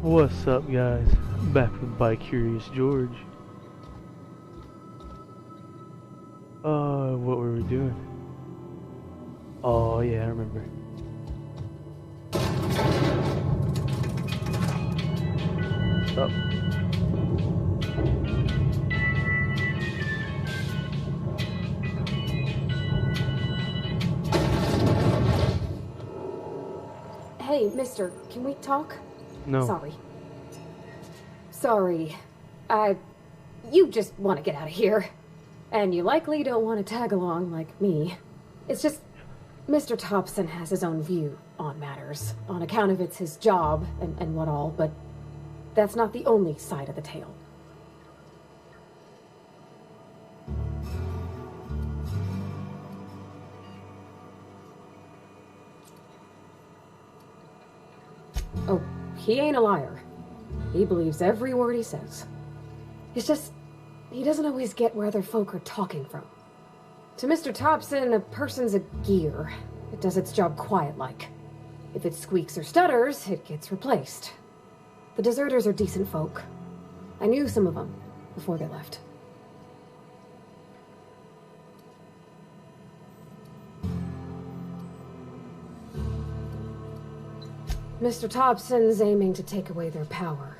What's up, guys? Back with By Curious George. What were we doing? Oh yeah, I remember. What's up? Hey, mister, can we talk? No. Sorry. You just want to get out of here. And you likely don't want to tag along like me. It's just, Mr. Thompson has his own view on matters, on account of it's his job and what all, but that's not the only side of the tale. Oh, he ain't a liar. He believes every word he says. It's just, he doesn't always get where other folk are talking from. To Mr. Thompson, a person's a gear. It does its job quiet-like. If it squeaks or stutters, it gets replaced. The deserters are decent folk. I knew some of them before they left. Mr. Thompson's aiming to take away their power.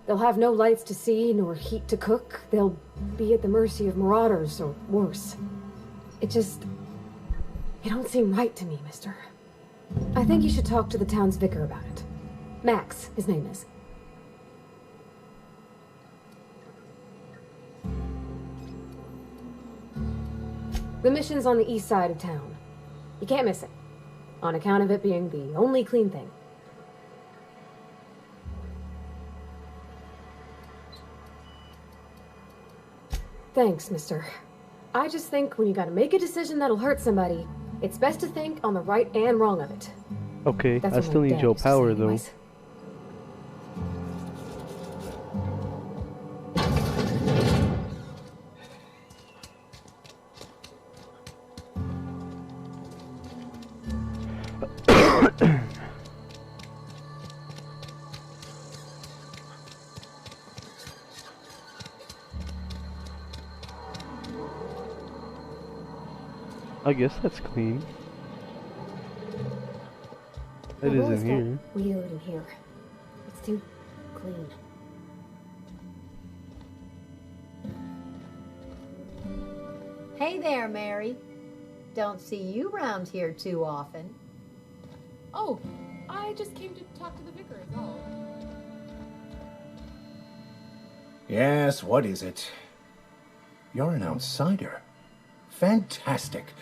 They'll have no lights to see, nor heat to cook. They'll be at the mercy of marauders, or worse. It don't seem right to me, mister. I think you should talk to the town's vicar about it. Max, his name is. The mission's on the east side of town. You can't miss it, on account of it being the only clean thing. Thanks, mister. I just think when you gotta make a decision that'll hurt somebody, it's best to think on the right and wrong of it. Okay, That's I what still my need dad your used to say power though. anyways. I guess that's clean. It is in here. Weird in here. It's too clean. Hey there, Mary. Don't see you round here too often. Oh, I just came to talk to the vicar, is all. Yes, what is it? You're an outsider. Fantastic.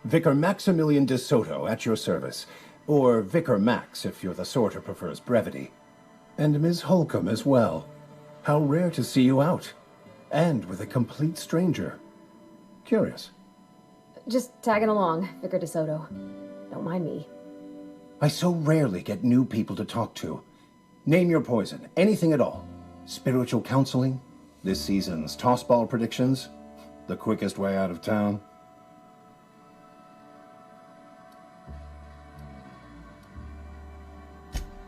Vicar Maximilian de Soto at your service. Or Vicar Max, if you're the sort who prefers brevity. And Ms. Holcomb as well. How rare to see you out. And with a complete stranger. Curious. Just tagging along, Vicar de Soto. Don't mind me. I so rarely get new people to talk to. Name your poison, anything at all. Spiritual counseling, this season's tossball predictions, the quickest way out of town.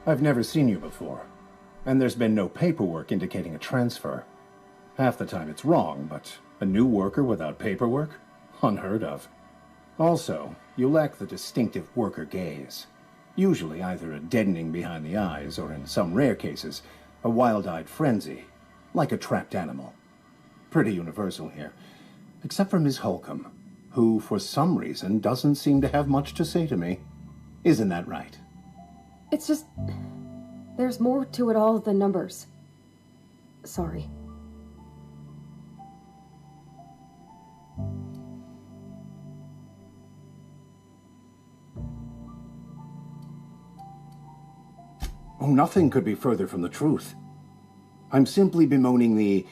I've never seen you before, and there's been no paperwork indicating a transfer. Half the time it's wrong, but a new worker without paperwork? Unheard of. Also, you lack the distinctive worker gaze. Usually either a deadening behind the eyes, or in some rare cases, a wild-eyed frenzy, like a trapped animal. Pretty universal here, except for Ms. Holcomb, who for some reason doesn't seem to have much to say to me. Isn't that right? It's just, there's more to it all than numbers. Sorry. Oh, nothing could be further from the truth. I'm simply bemoaning the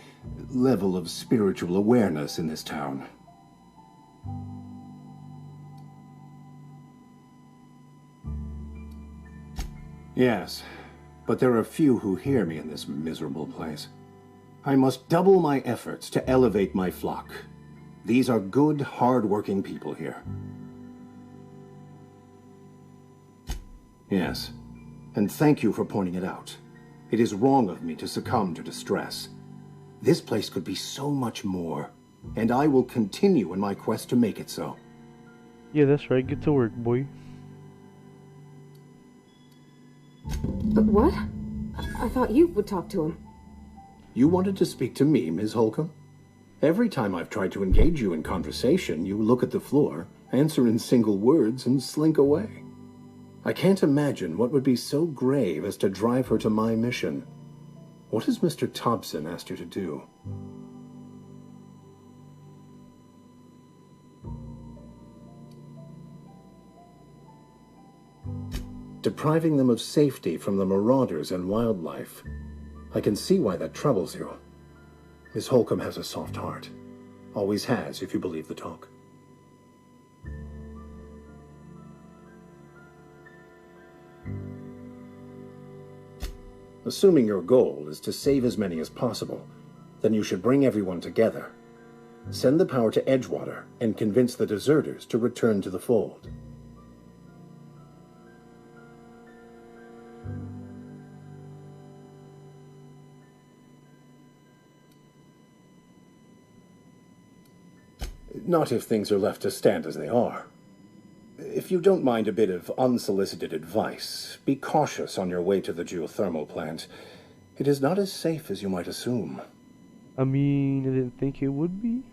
level of spiritual awareness in this town. Yes, but there are few who hear me in this miserable place. I must double my efforts to elevate my flock. These are good, hard-working people here. Yes, and thank you for pointing it out. It is wrong of me to succumb to distress. This place could be so much more, and I will continue in my quest to make it so. Yeah, that's right. Get to work, boy. But what? I thought you would talk to him. You wanted to speak to me, Ms. Holcomb? Every time I've tried to engage you in conversation, you look at the floor, answer in single words, and slink away. I can't imagine what would be so grave as to drive her to my mission. What has Mr. Thompson asked you to do? Depriving them of safety from the marauders and wildlife. I can see why that troubles you. Miss Holcomb has a soft heart. Always has, if you believe the talk. Assuming your goal is to save as many as possible, then you should bring everyone together. Send the power to Edgewater and convince the deserters to return to the fold. Not if things are left to stand as they are. If you don't mind a bit of unsolicited advice, be cautious on your way to the geothermal plant. It is not as safe as you might assume. I mean, I didn't think it would be.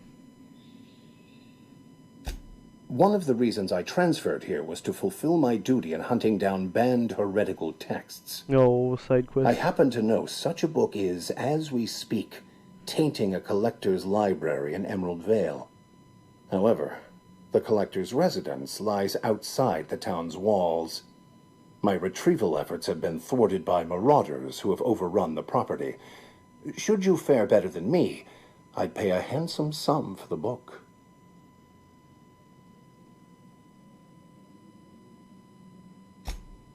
One of the reasons I transferred here was to fulfill my duty in hunting down banned heretical texts. No, side quest. I happen to know such a book is, as we speak, tainting a collector's library in Emerald Vale. However, the collector's residence lies outside the town's walls. My retrieval efforts have been thwarted by marauders who have overrun the property. Should you fare better than me, I'd pay a handsome sum for the book.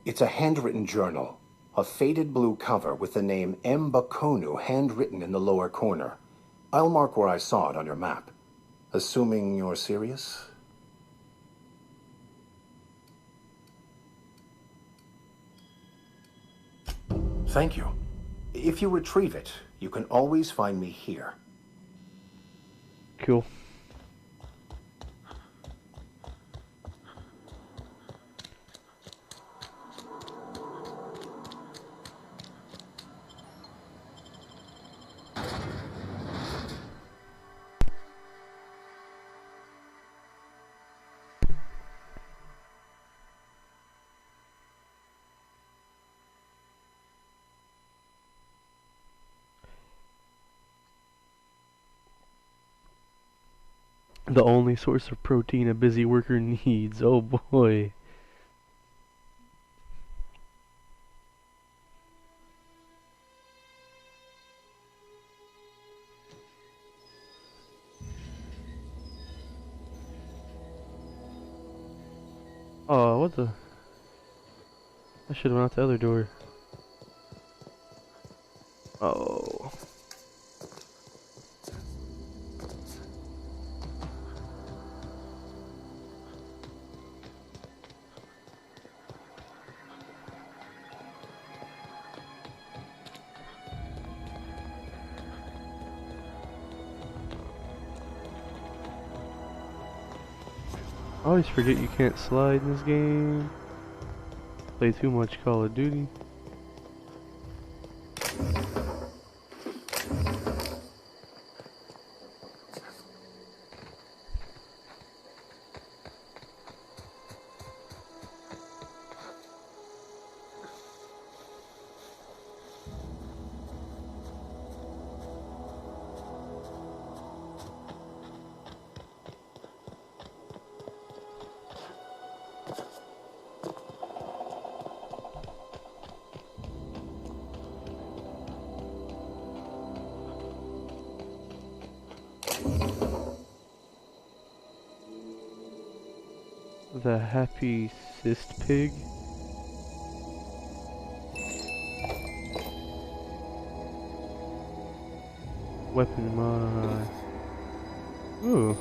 It's a handwritten journal, a faded blue cover with the name M. Bakonu handwritten in the lower corner. I'll mark where I saw it on your map. Assuming you're serious? Thank you. If you retrieve it, you can always find me here. Cool. The only source of protein a busy worker needs. Oh boy. Oh, what the? I should have went out the other door. Oh. I always forget you can't slide in this game. Play too much Call of Duty. The happy cyst pig. Weapon mod. Ooh.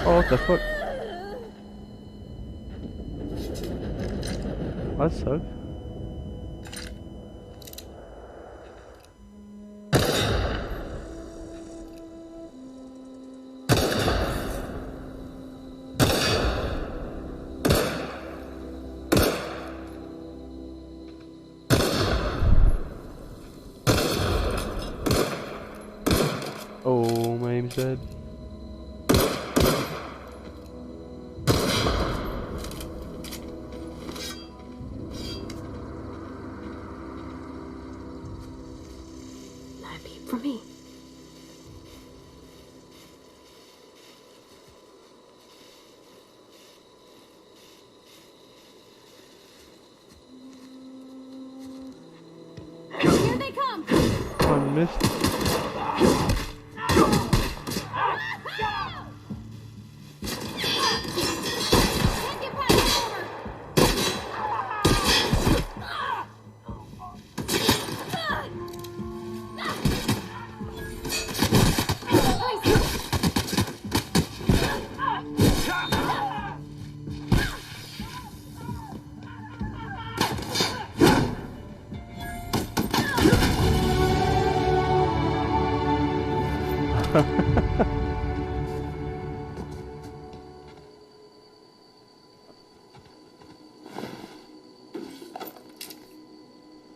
Oh, what the fuck? That sucks. Oh, my aim's dead. Not a peep from me. Here they come! I missed. Can't get past the border!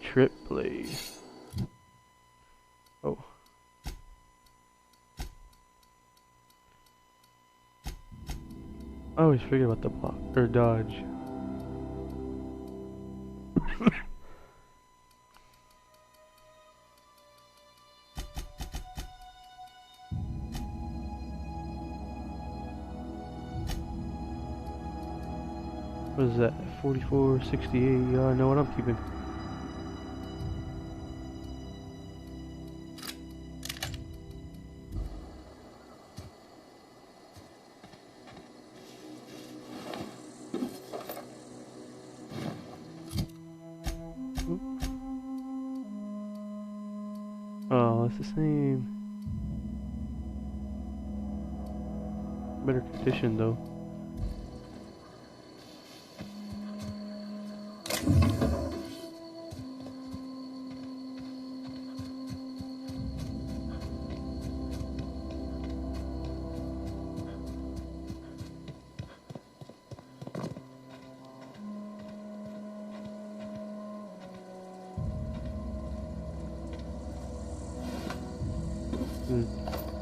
Trip play. Oh. I always forget about the block or dodge. What is that? 4468. Yeah, I know what I'm keeping. Oh, it's the same. Better condition though.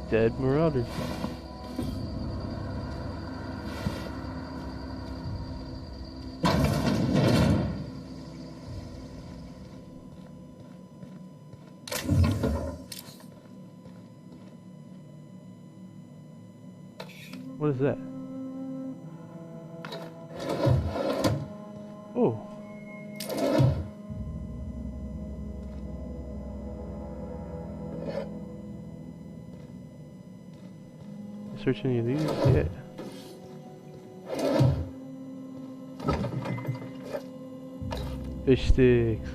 Dead Marauder. What is that? Oh. Search any of these? Yeah. Fish sticks.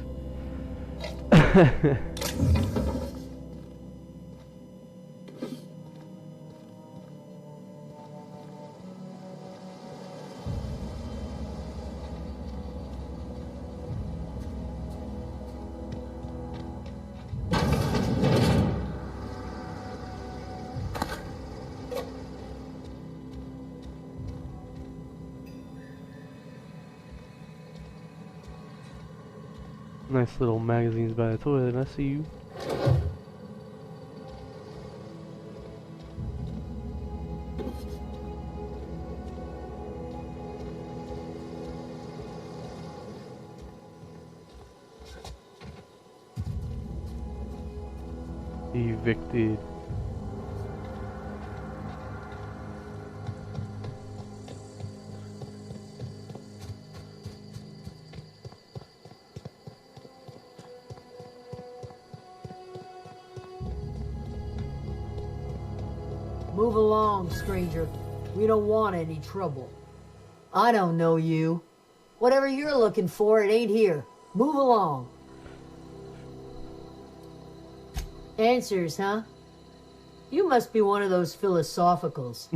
Nice little magazines by the toilet, I see you. Evicted. Move along, stranger. We don't want any trouble. I don't know you. Whatever you're looking for, it ain't here. Move along. Answers, huh? You must be one of those philosophicals.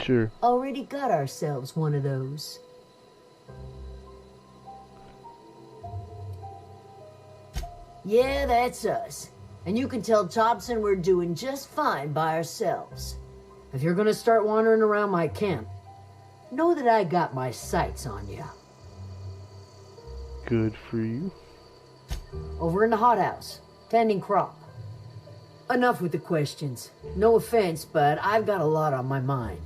Sure. Already got ourselves one of those. Yeah, that's us. And you can tell Thompson we're doing just fine by ourselves. If you're gonna start wandering around my camp, know that I got my sights on you. Good for you. Over in the hothouse, tending crop. Enough with the questions. No offense, but I've got a lot on my mind.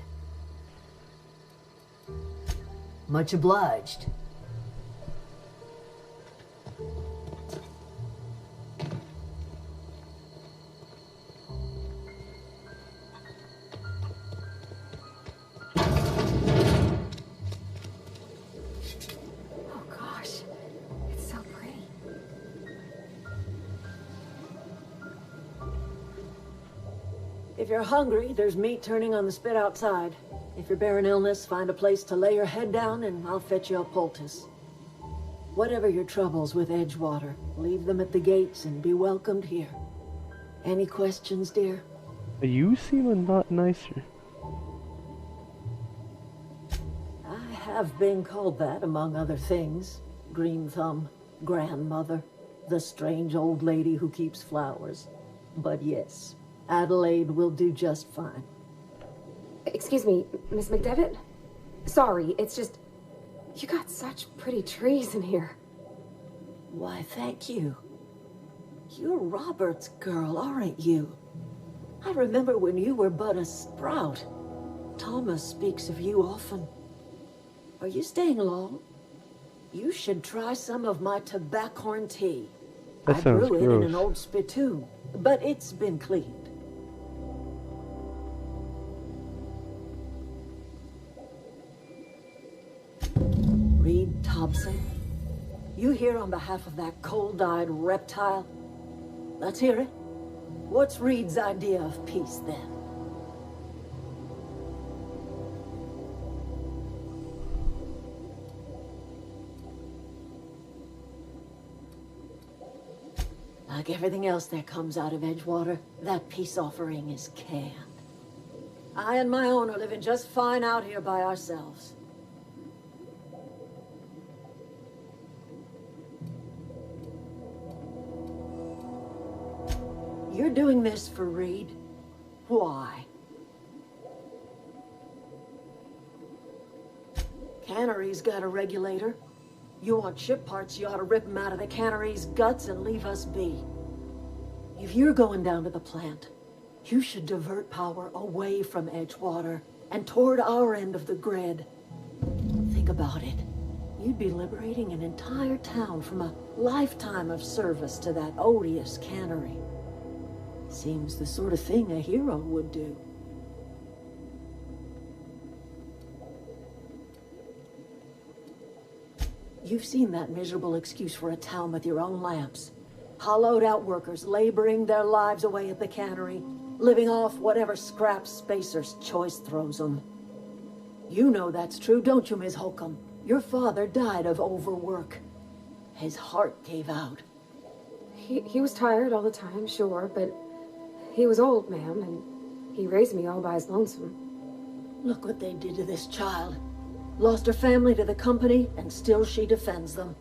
Much obliged. Oh gosh, it's so pretty. If you're hungry, there's meat turning on the spit outside. If you're bearing illness, find a place to lay your head down and I'll fetch you a poultice. Whatever your troubles with Edgewater, leave them at the gates and be welcomed here. Any questions, dear? You seem a lot nicer. I have been called that, among other things. Green Thumb, grandmother, the strange old lady who keeps flowers. But yes, Adelaide will do just fine. Excuse me, Miss McDevitt? Sorry, it's just... You got such pretty trees in here. Why, thank you. You're Robert's girl, aren't you? I remember when you were but a sprout. Thomas speaks of you often. Are you staying long? You should try some of my tobaccorn tea. That I sounds brew it in an gross. old spittoon, but it's been cleaned. Reed Thompson, you here on behalf of that cold-eyed reptile? Let's hear it. What's Reed's idea of peace, then? Like everything else that comes out of Edgewater, that peace offering is canned. I and my own are living just fine out here by ourselves. You're doing this for Reed? Why? Cannery's got a regulator. You want ship parts, you ought to rip them out of the cannery's guts and leave us be. If you're going down to the plant, you should divert power away from Edgewater and toward our end of the grid. Think about it. You'd be liberating an entire town from a lifetime of service to that odious cannery. Seems the sort of thing a hero would do. You've seen that miserable excuse for a town with your own lamps. Hollowed out workers laboring their lives away at the cannery, living off whatever scraps Spacer's choice throws them. You know that's true, don't you, Miss Holcomb? Your father died of overwork. His heart gave out. He was tired all the time, sure, but he was old, ma'am, and he raised me all by his lonesome. Look what they did to this child. Lost her family to the company, and still she defends them.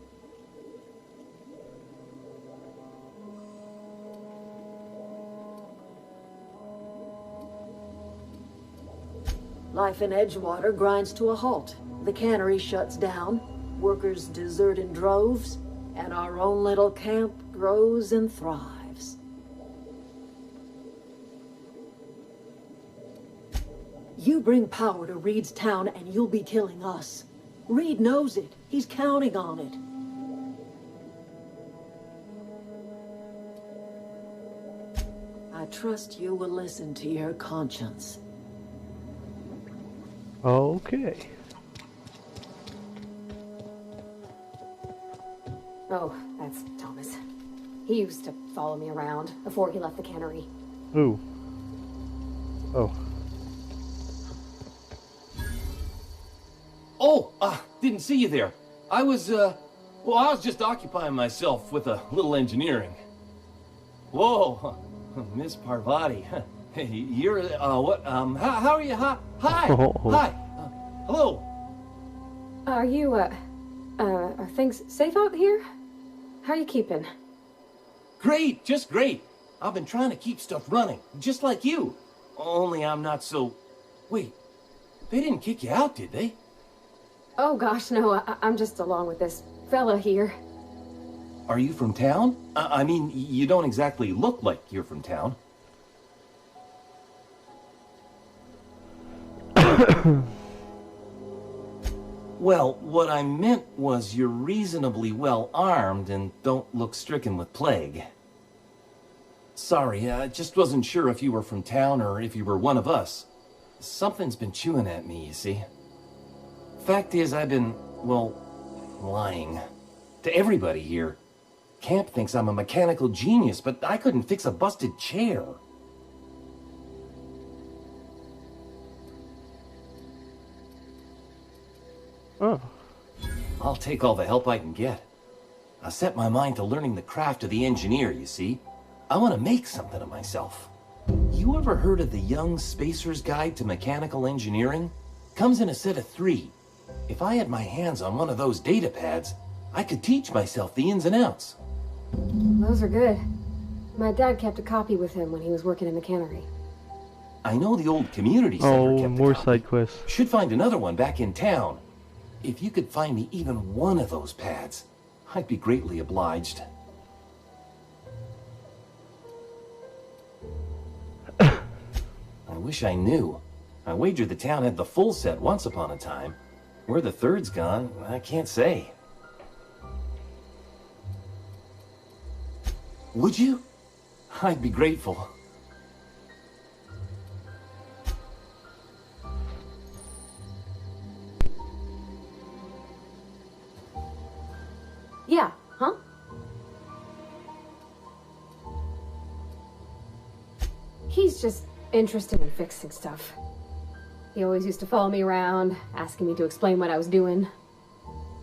Life in Edgewater grinds to a halt. The cannery shuts down, workers desert in droves, and our own little camp grows and thrives. You bring power to Reed's town and you'll be killing us. Reed knows it. He's counting on it. I trust you will listen to your conscience. Okay. Oh, that's Thomas. He used to follow me around before he left the cannery. Ooh. Oh. Oh, didn't see you there. I was just occupying myself with a little engineering. Whoa, Miss Parvati, Hey, you're, what, how are you? Hi, Oh. hi, hello. Are you, are things safe out here? How are you keeping? Great, just great. I've been trying to keep stuff running, just like you. Only I'm not so... Wait, they didn't kick you out, did they? Oh gosh, no, I'm just along with this fella here. Are you from town? I mean, you don't exactly look like you're from town. Well, what I meant was you're reasonably well armed and don't look stricken with plague. Sorry, I just wasn't sure if you were from town or if you were one of us. Something's been chewing at me, you see. Fact is, I've been, well, lying. To everybody here. Camp thinks I'm a mechanical genius, but I couldn't fix a busted chair. Oh. I'll take all the help I can get. I set my mind to learning the craft of the engineer, you see. I want to make something of myself. You ever heard of the Young Spacer's Guide to Mechanical Engineering? Comes in a set of 3. If I had my hands on one of those data pads, I could teach myself the ins and outs. Those are good. My dad kept a copy with him when he was working in the cannery. I know the old community center Oh, kept a more copy. side quests. Should find another one back in town. If you could find me even one of those pads, I'd be greatly obliged. I wish I knew. I wagered the town had the full set once upon a time. Where the third's gone, I can't say. Would you? I'd be grateful. Yeah, huh? He's just interested in fixing stuff. He always used to follow me around, asking me to explain what I was doing.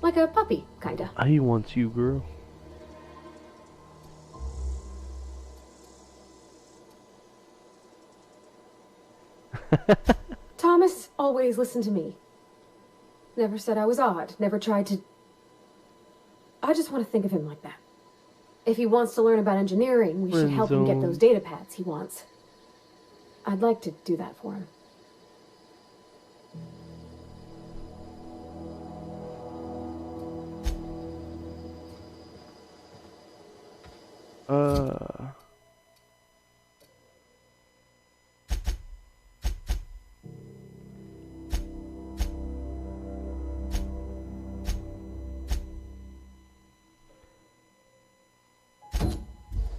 Like a puppy, kinda. I want you, girl. Thomas always listened to me. Never said I was odd, never tried to... I just want to think of him like that. If he wants to learn about engineering, we should help him get those data pads he wants. I'd like to do that for him.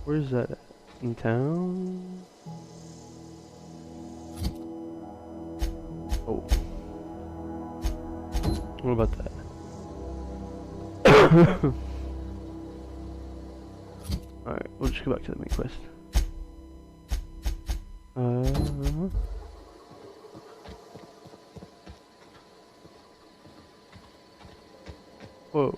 Where's that at? In town? Oh. What about that? Alright, we'll just go back to the main quest. Whoa.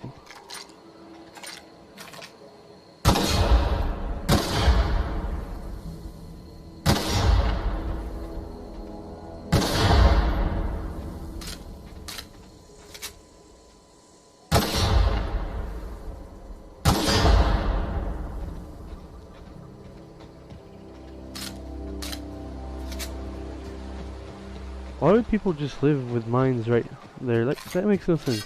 Why would people just live with mines right there? Like, that makes no sense.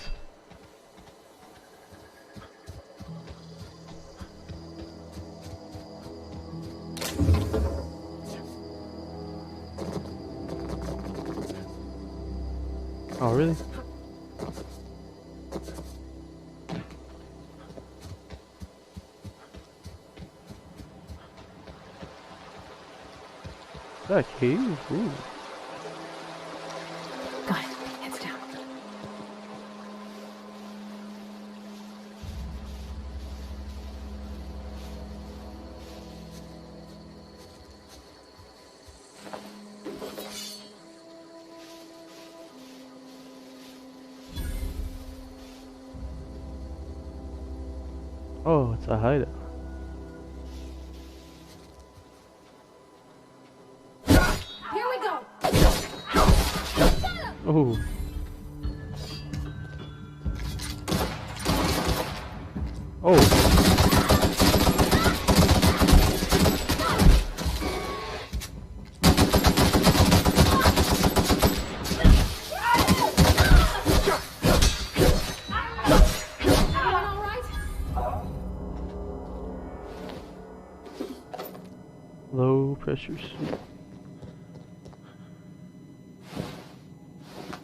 Oh, really? Is that a cave? Ooh. Got it. Heads down. Oh, it's a hideout. Oh. Low pressure suit.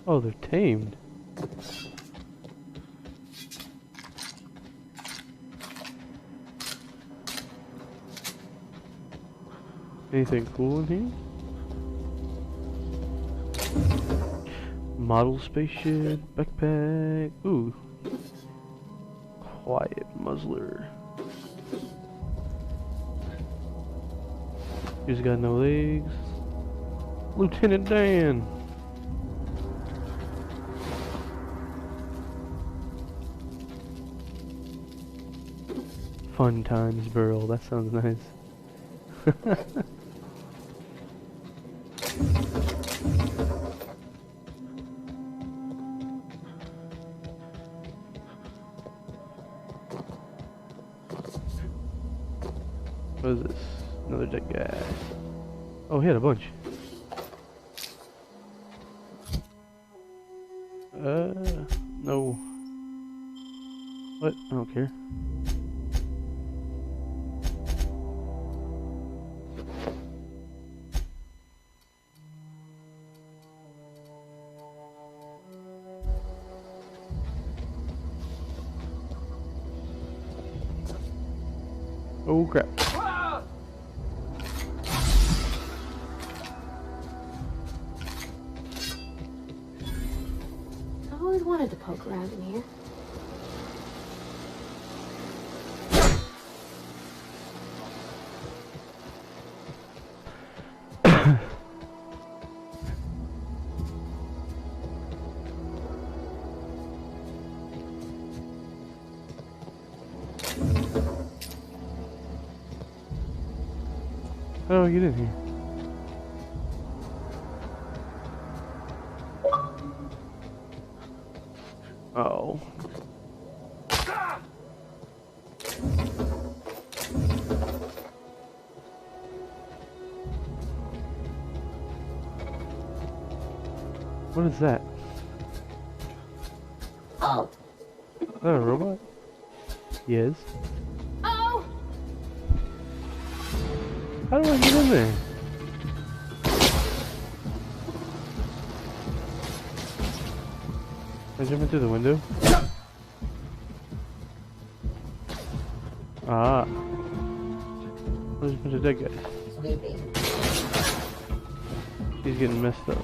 Oh, they're tamed. Anything cool in here? Model spaceship, backpack. Ooh. Quiet muzzler. He's got no legs. Lieutenant Dan. Fun times, Burl. That sounds nice. What is this? Another dead guy. Oh, he had a bunch. No. What? I don't care. Oh crap. I always wanted to poke around in here. How do I get in here? Oh. What is that? Oh. Is that a robot? Yes. Oh! How do I get in there? Am I jumping through the window? Ah. There's a bunch of dead guys. He's getting messed up.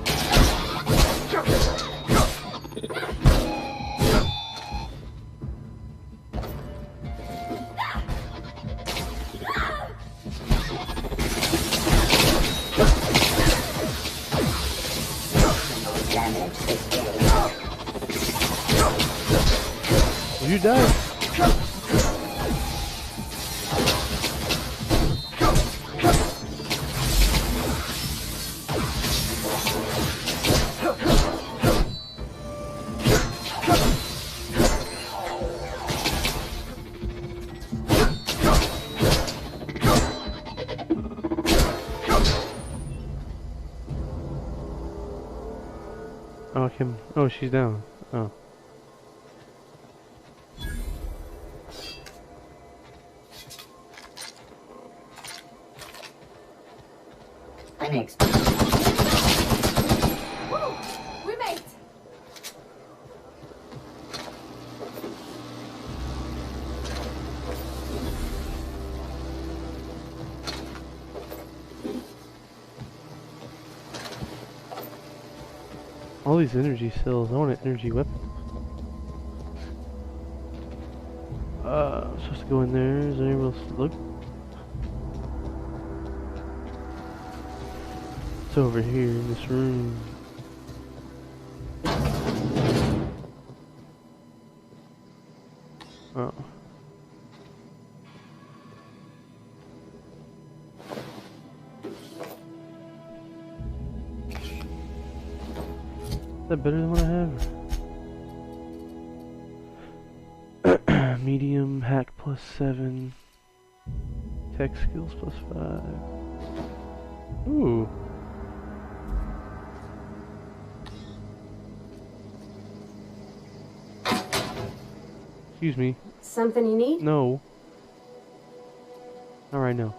Did you die? Oh, Kim. Oh, she's down. Oh. Thanks. Woo! We made it! All these energy cells. I want an energy weapon. I'm supposed to go in there. Is there anywhere else to look? It's over here in this room. Oh. Is that better than what I have? Medium hack +7. Tech skills +5. Ooh. Excuse me. Something you need? No. Not right now.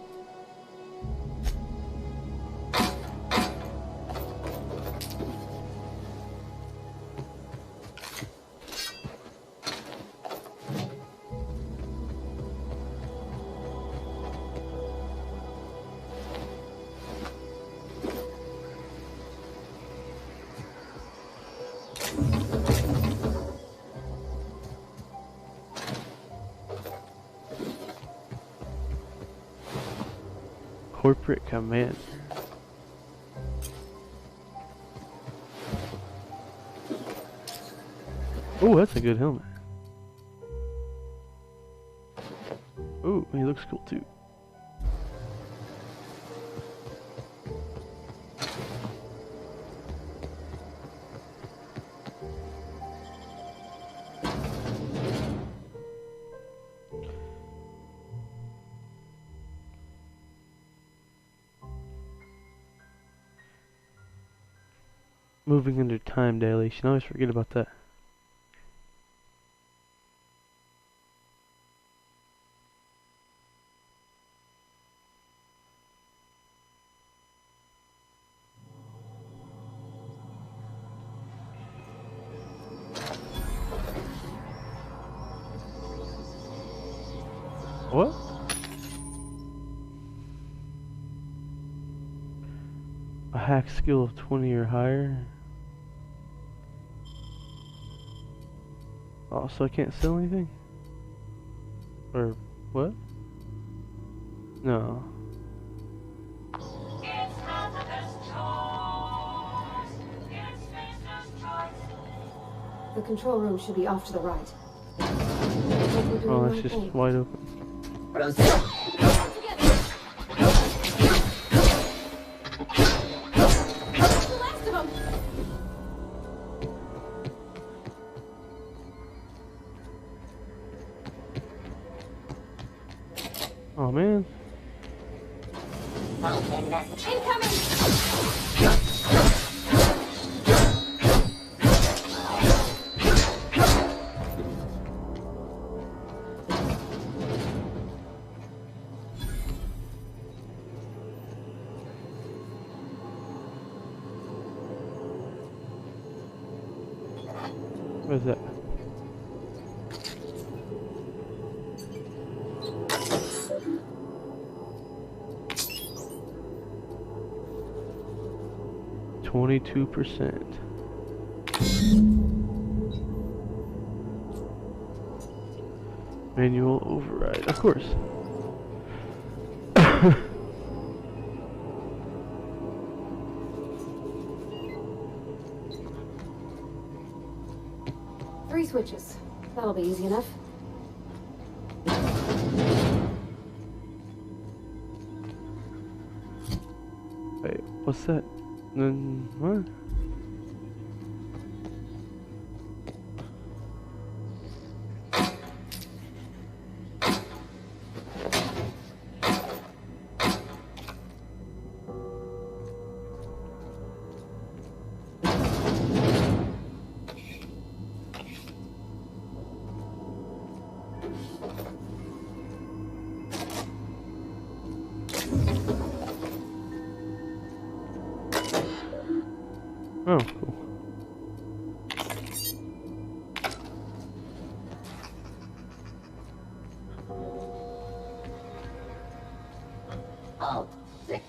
Corporate command. Oh, that's a good helmet. Oh, he looks cool too. Moving under time dilation. I always forget about that. What? A hack skill of 20 or higher. Oh, so I can't sell anything? Or what? No. The control room should be off to the right. Oh, it's just wide open. Oh man. Incoming! What is that? %. Manual override, of course. Three switches. That'll be easy enough. Wait, what's that? Then what? Oh, cool. Oh, sick.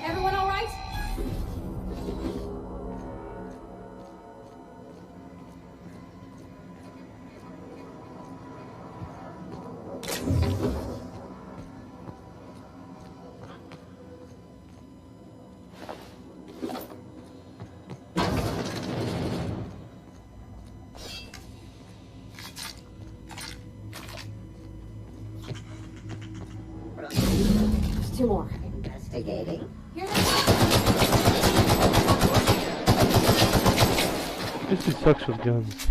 Everyone all right? There's two more. Investigating. Here they come. This dude sucks with guns.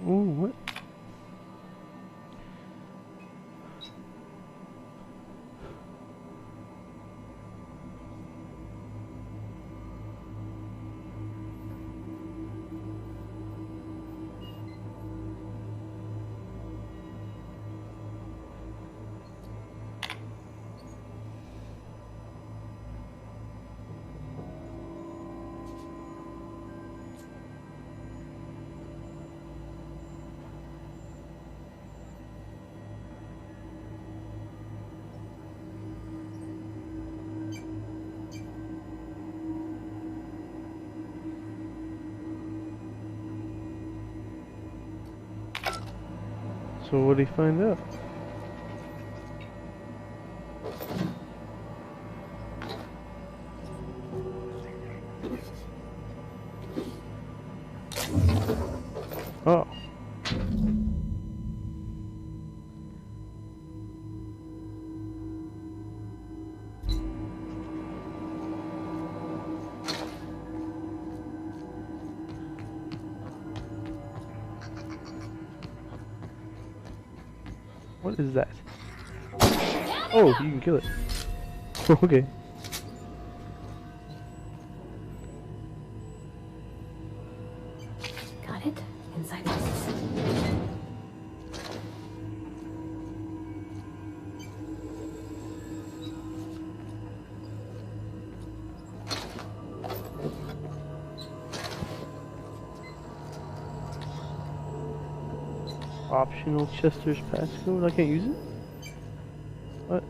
Ooh, what? So what did he find out? Oh. What is that? Oh, you can kill it. Okay. Got it? Inside this. Optional Chester's passcode? I can't use it? What?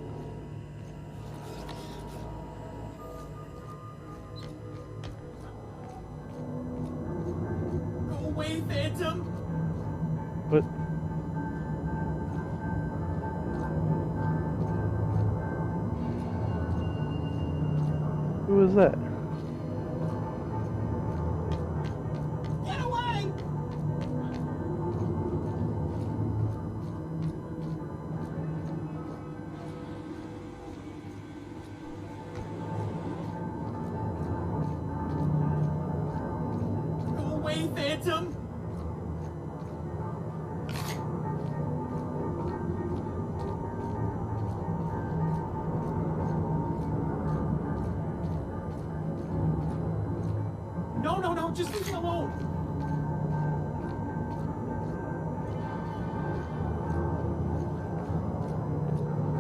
Go away, Phantom! What? Who was that? Get away! Go away, Phantom! No, no, no, just leave me alone!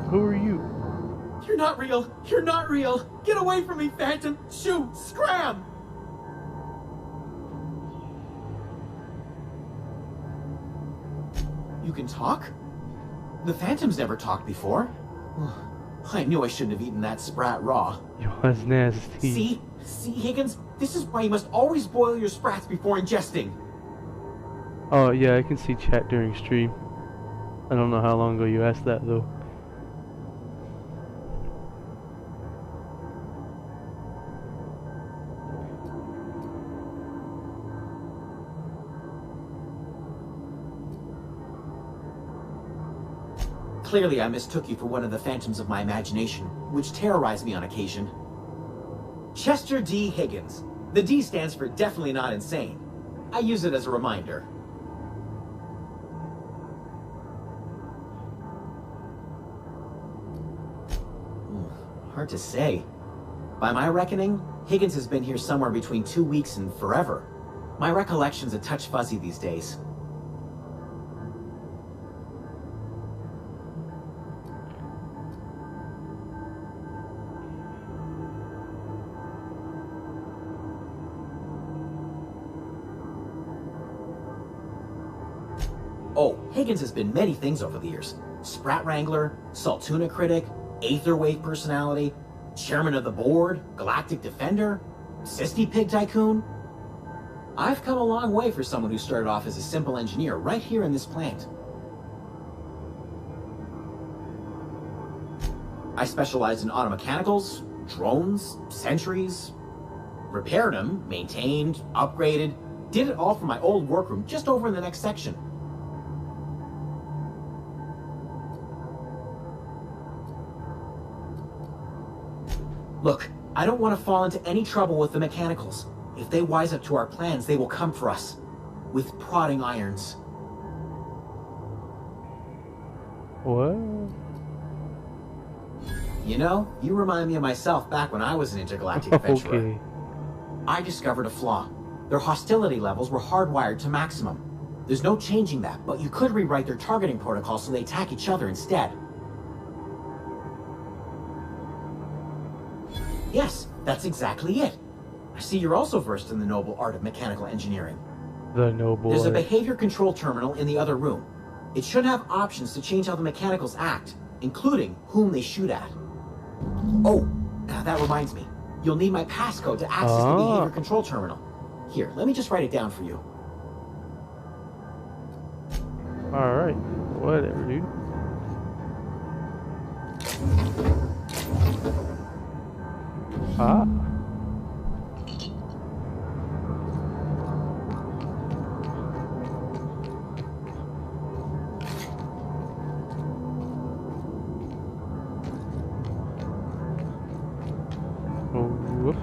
Who are you? You're not real! You're not real! Get away from me, Phantom! Shoot! Scram! You can talk? The Phantom's never talked before. I knew I shouldn't have eaten that sprat raw. Yo, that's nasty. See? See, Higgins? This is why you must always boil your sprats before ingesting. Oh, yeah, I can see chat during stream. I don't know how long ago you asked that, though. Clearly, I mistook you for one of the phantoms of my imagination, which terrorized me on occasion. Chester D. Higgins. The D stands for definitely not insane. I use it as a reminder. Hard to say. By my reckoning, Higgins has been here somewhere between 2 weeks and forever. My recollection's a touch fuzzy these days. Oh, Higgins has been many things over the years. Sprat Wrangler, Saltuna Critic, Aetherwave Personality, Chairman of the Board, Galactic Defender, Sisty Pig Tycoon. I've come a long way for someone who started off as a simple engineer right here in this plant. I specialized in automechanicals, drones, sentries, repaired them, maintained, upgraded, did it all from my old workroom just over in the next section. Look, I don't want to fall into any trouble with the mechanicals. If they wise up to our plans, they will come for us. With prodding irons. What? You know, you remind me of myself back when I was an intergalactic adventurer. Okay. I discovered a flaw. Their hostility levels were hardwired to maximum. There's no changing that, but you could rewrite their targeting protocol so they attack each other instead. Yes, that's exactly it. I see you're also versed in the noble art of mechanical engineering. The noble There's a art. behavior control terminal in the other room. It should have options to change how the mechanicals act, including whom they shoot at. Oh, that reminds me. You'll need my passcode to access the behavior control terminal. Here, let me just write it down for you. Alright, whatever, dude. Ah. Oh, whoop.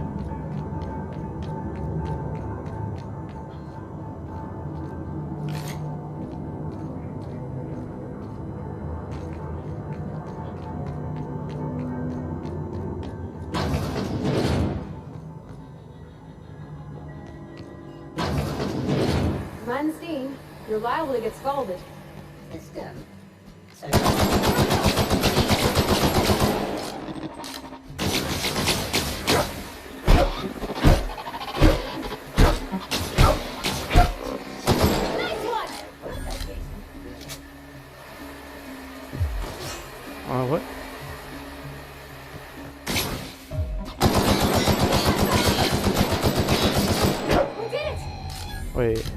Mind steam. You're liable to get scalded. System. What? We did it! Wait.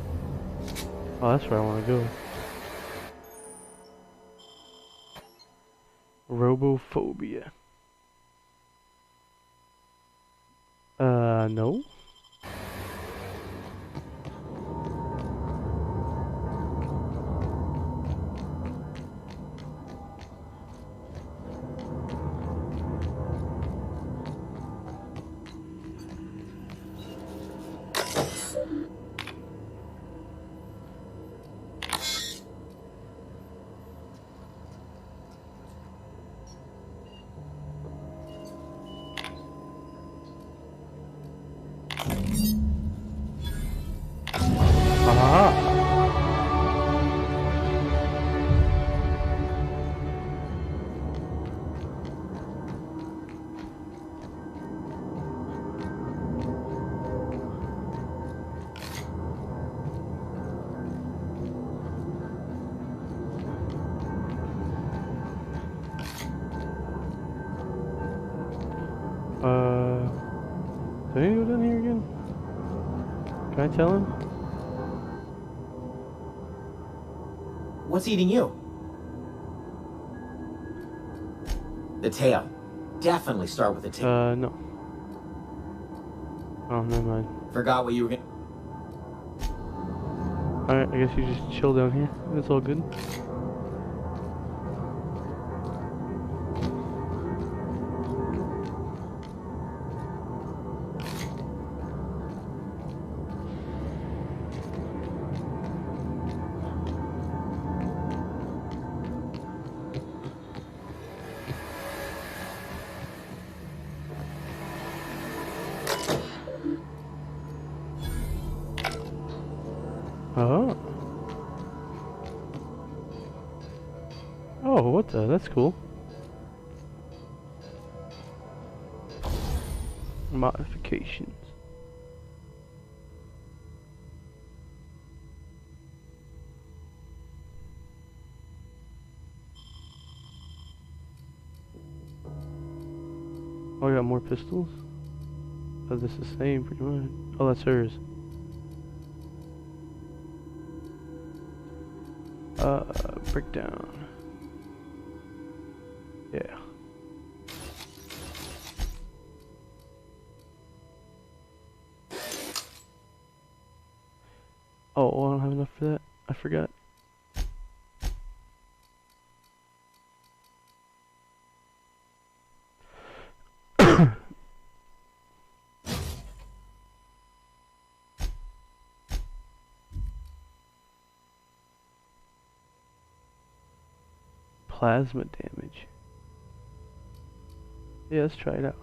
Oh, that's where I want to go. Robophobia. No. Do I need to go down here again? Can I tell him? What's eating you? The tail. Definitely start with the tail. No. Oh, never mind. Forgot what you were gonna... Alright, I guess you just chill down here. It's all good. Oh. Oh, what the? That's cool. Modifications. Oh, I got more pistols? Oh, this is the same pretty much. Oh, that's hers. Breakdown. Yeah. Oh, I don't have enough for that. I forgot. Plasma damage. Yeah, let's try it out.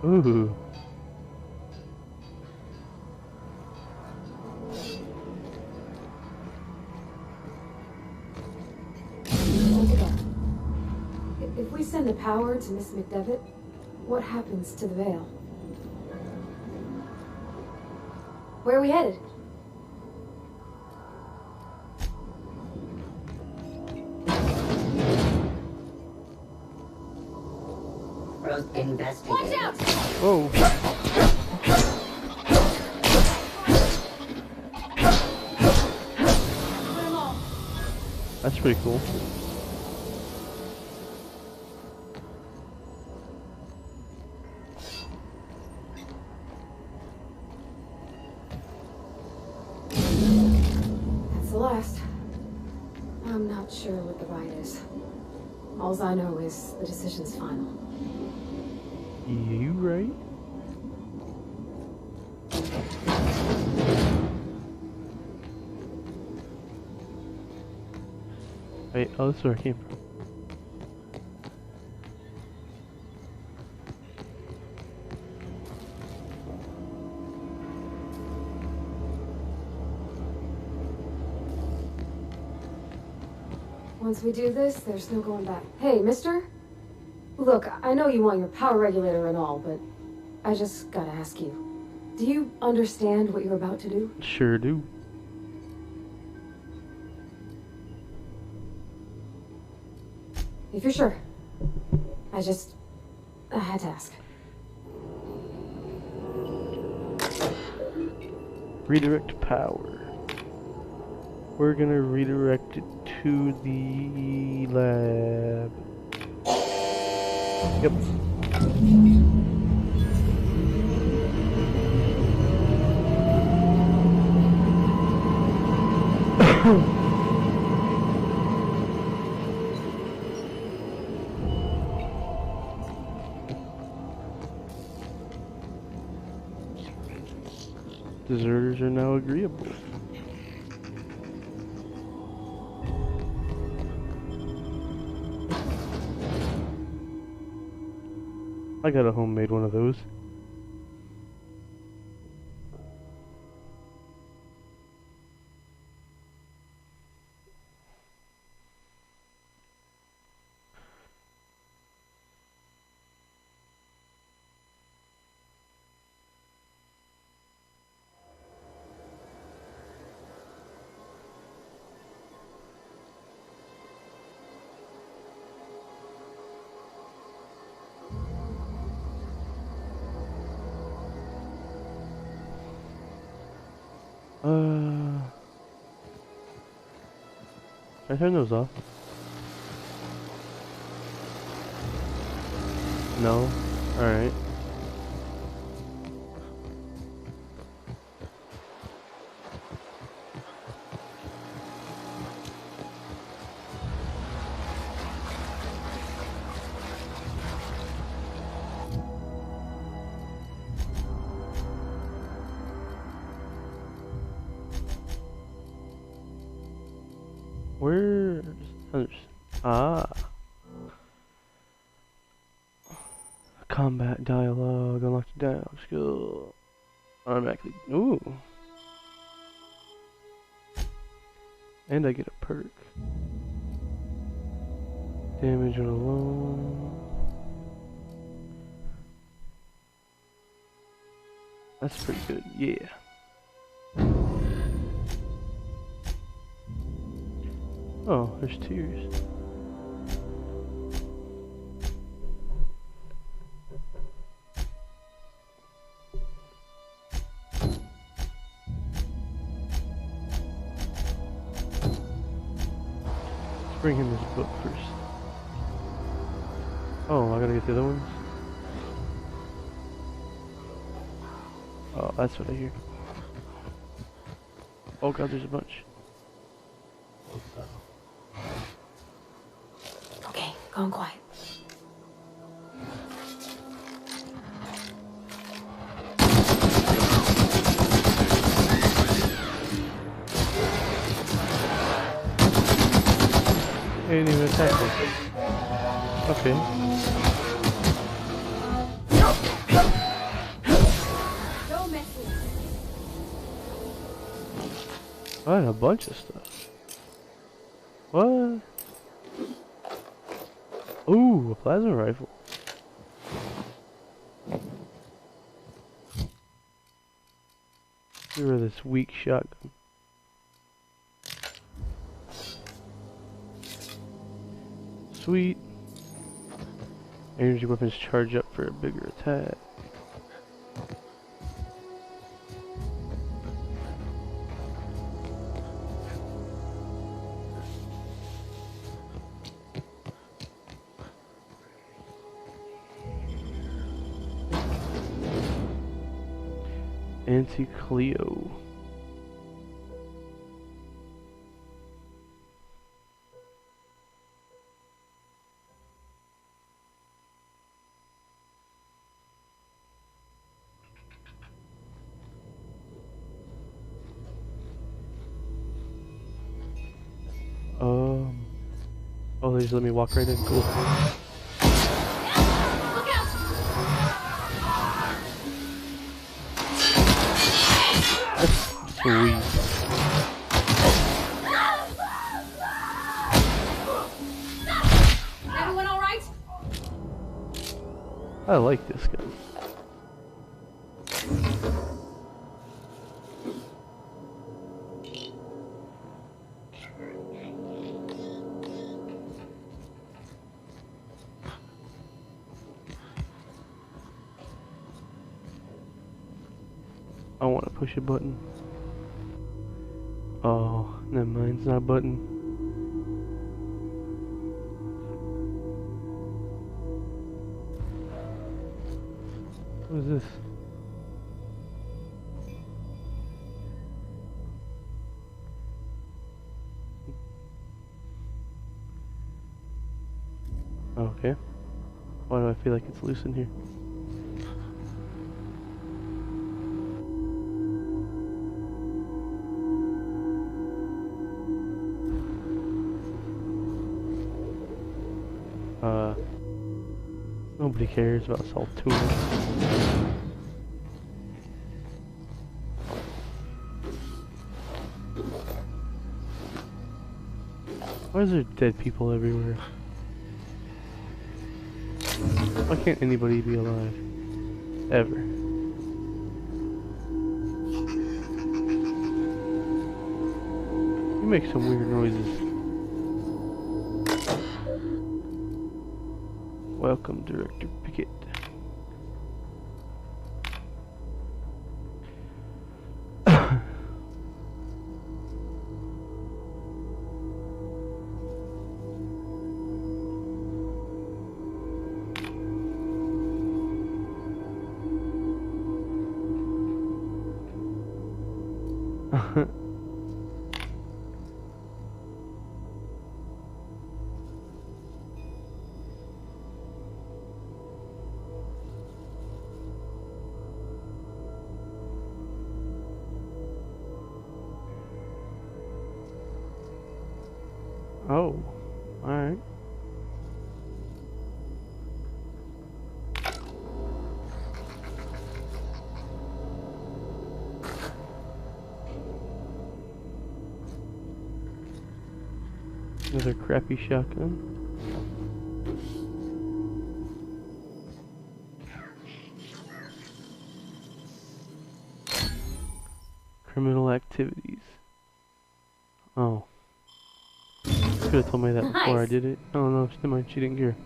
Ooh. If we send the power to Miss McDevitt, what happens to the veil? Where are we headed? Watch out! Whoa. That's pretty cool. That's the last. I'm not sure what the right is. All I know is the decision's final. You right? Wait, oh, this is where I came from. Once we do this, there's no going back. Hey, mister? Look, I know you want your power regulator and all, but I just gotta ask you. Do you understand what you're about to do? Sure do. If you're sure. I had to ask. Redirect power. We're gonna redirect it to the lab. Yep. Deserters are now agreeable. I got a homemade one of those. Can I turn those off? No? Alright. Where's combat dialogue, unlock the dialogue skill automatically. Ooh. And I get a perk. Damage on alone. That's pretty good, yeah. Oh, there's tears. bring him this book first. Oh, I gotta get the other ones? Oh, that's what I hear. Oh god, there's a bunch. Okay, going quiet. They didn't even attack me. Okay. I had a bunch of stuff. What? Ooh, a plasma rifle. Give her this weak shotgun. Sweet. Energy weapons charge up for a bigger attack. Anti-Cleo. Oh, they just let me walk right in. Cool. Sweet. Everyone all right? I like this gun. I want to push a button. Oh, never mind, it's not a button. What is this? Okay. Why do I feel like it's loose in here? Nobody cares about salt tuna. Why is there dead people everywhere? Why can't anybody be alive? Ever. You make some weird noises. Welcome, Director Pickett. Oh, alright. Another crappy shotgun. Criminal activities. Oh. Could have told me that before I did it. Oh no, never mind, she didn't care.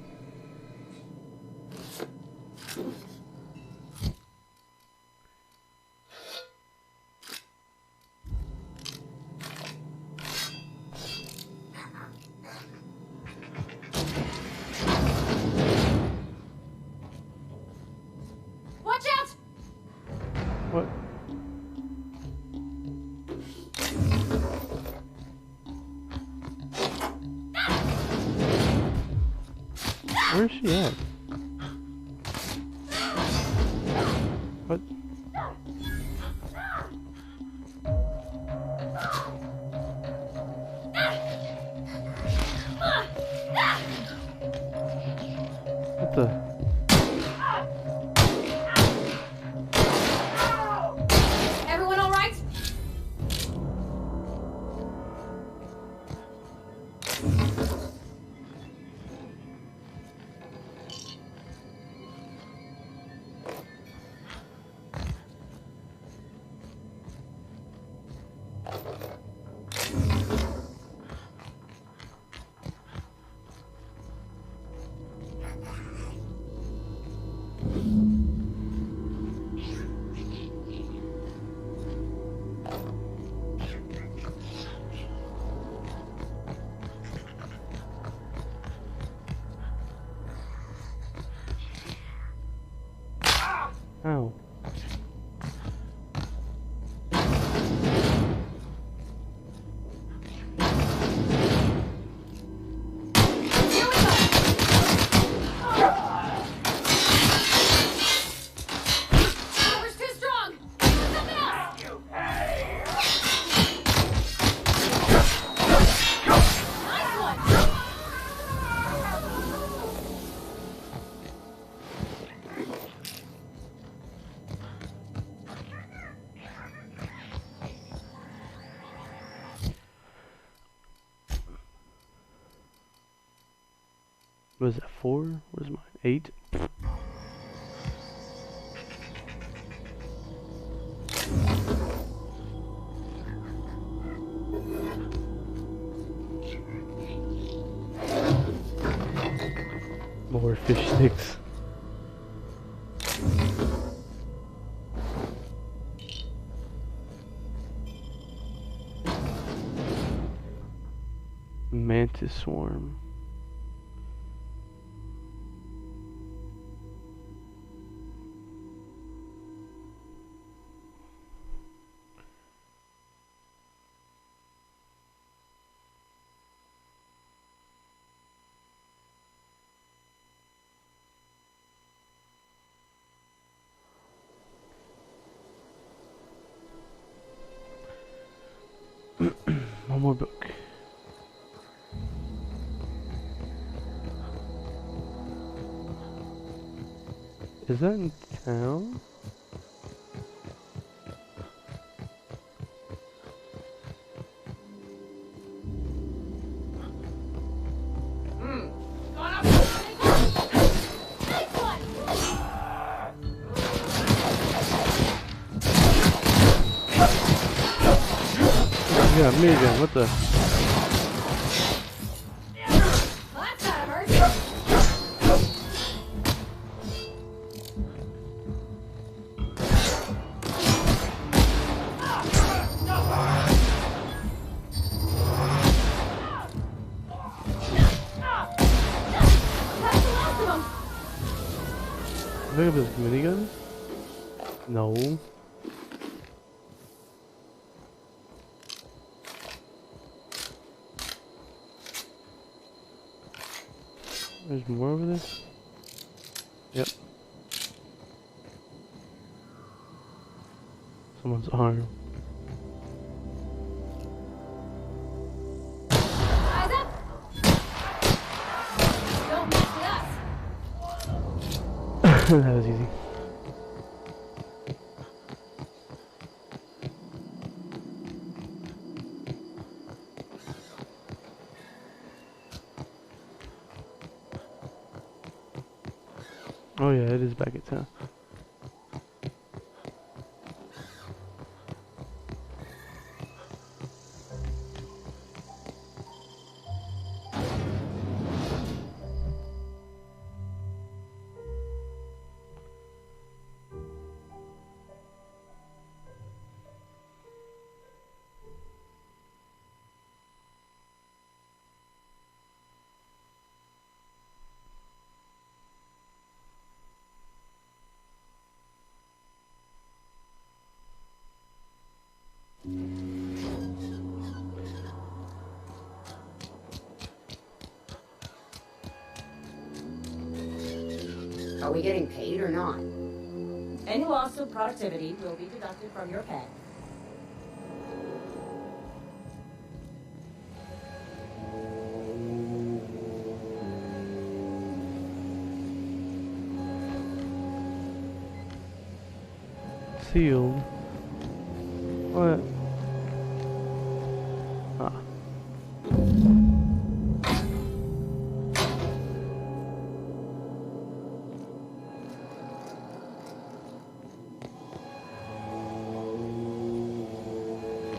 Where's she at? What? What the? Everyone all right? Ow. Power's too strong! Something else! Nice one! Was that 4? Where's mine? 8? More fish sticks. Mantis swarm. One more book. Is that in town? Yeah, me again. What the? Well, that's gotta hurt. That's the last of them. Look at this minigun. No. There's more over there? Yep. Someone's arm. Eyes up. Don't mess with us. That was easy. Oh yeah, it is back at town. Are we getting paid or not? Any loss of productivity will be deducted from your pay. Sealed. What? Ah.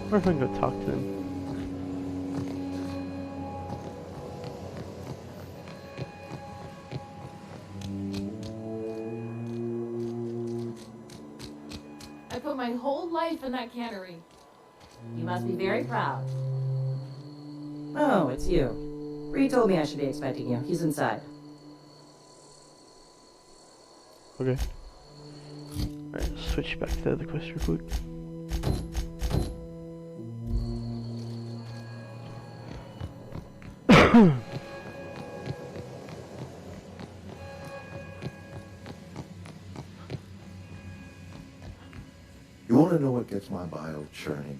Or if I can go talk to them. I put my whole life in that cannery. You must be very proud. Oh, it's you. Bree told me I should be expecting you. He's inside. Okay. Alright, switch back to the other quest real quick. You want to know what gets my bile churning?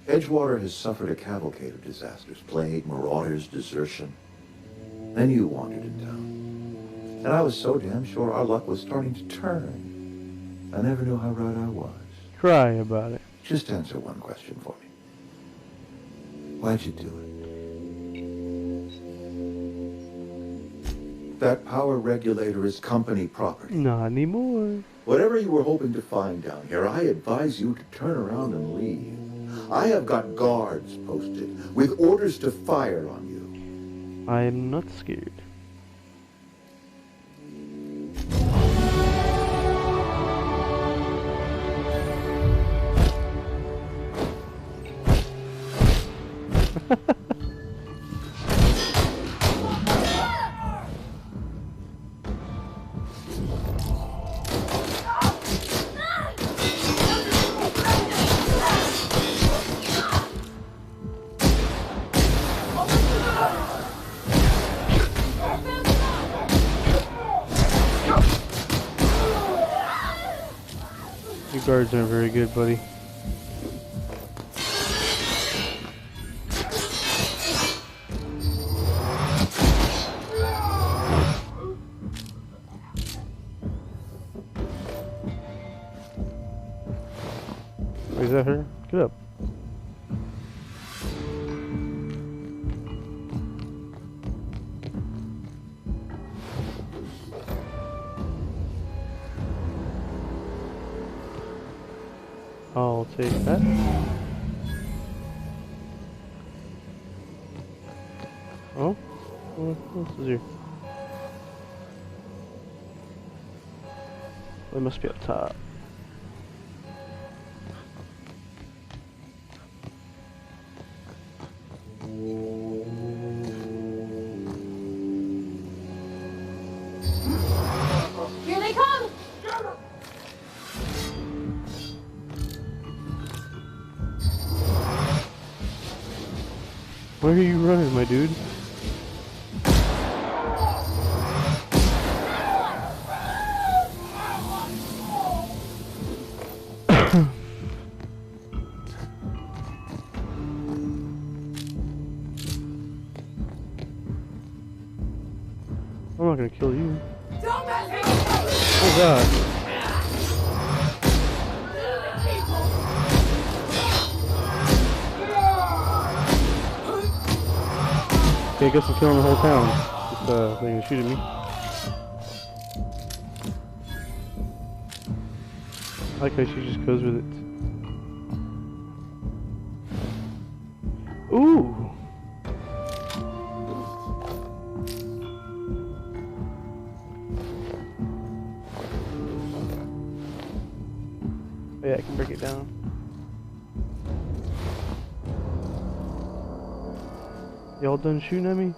Edgewater has suffered a cavalcade of disasters, plague, marauders, desertion. Then you wandered in town. And I was so damn sure our luck was starting to turn. I never knew how right I was. Cry about it. Just answer one question for me. Why'd you do it? That power regulator is company property. Not anymore. Whatever you were hoping to find down here, I advise you to turn around and leave. I have got guards posted with orders to fire on you. I am not scared. Your guards aren't very good, buddy. Is that her? Get up. I'll take that. Oh? What else is here? It must be up top. Here they come! Where are you running, my dude? I'm not gonna kill you. Oh god. Okay, I guess I'm killing the whole town. This thing is shooting me. I like how she just goes with it. Ooh! Yeah, I can break it down. Y'all done shooting at me?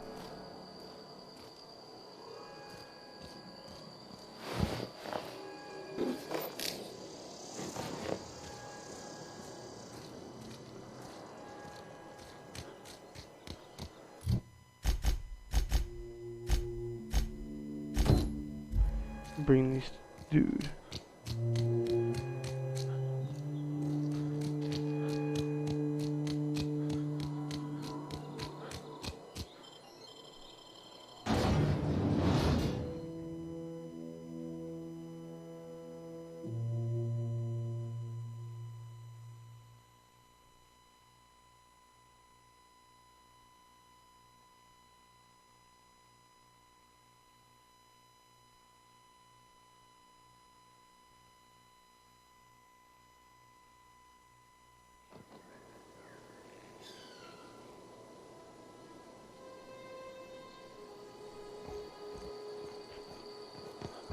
Bring these dude.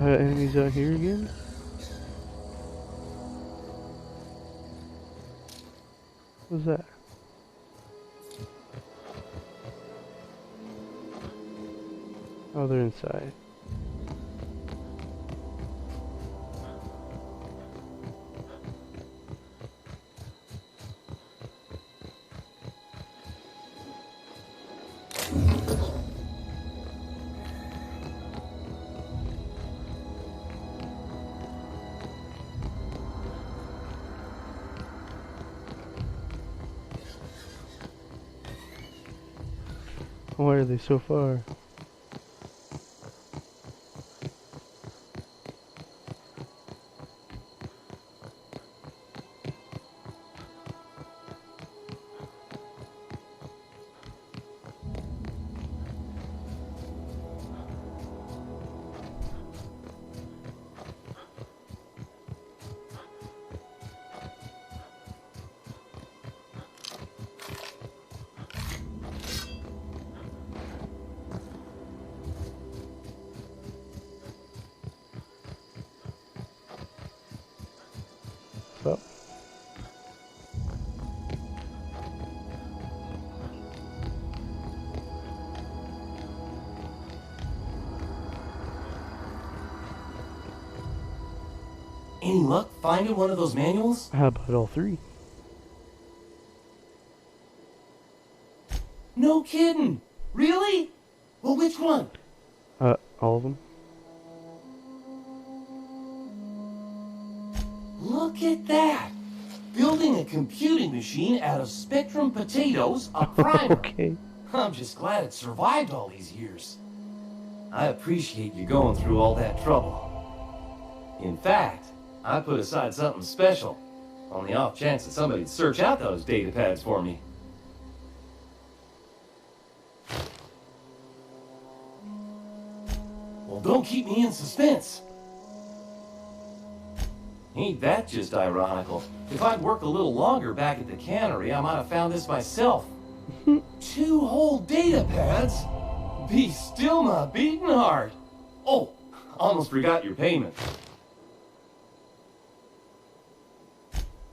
Enemies out here again? What's that? Oh, they're inside. Why are they so far? Well, Any luck finding one of those manuals? how about all three? No kidding! Really? Well, which one? All of them. Look at that! Building a computing machine out of Spectrum potatoes, a primer. Okay. I'm just glad it survived all these years. I appreciate you going through all that trouble. In fact, I put aside something special, on the off chance that somebody'd search out those data pads for me. Well, don't keep me in suspense. Ain't that just ironical? If I'd worked a little longer back at the cannery, I might have found this myself. 2 whole data pads? Be still my beating heart. Oh, almost forgot your payment.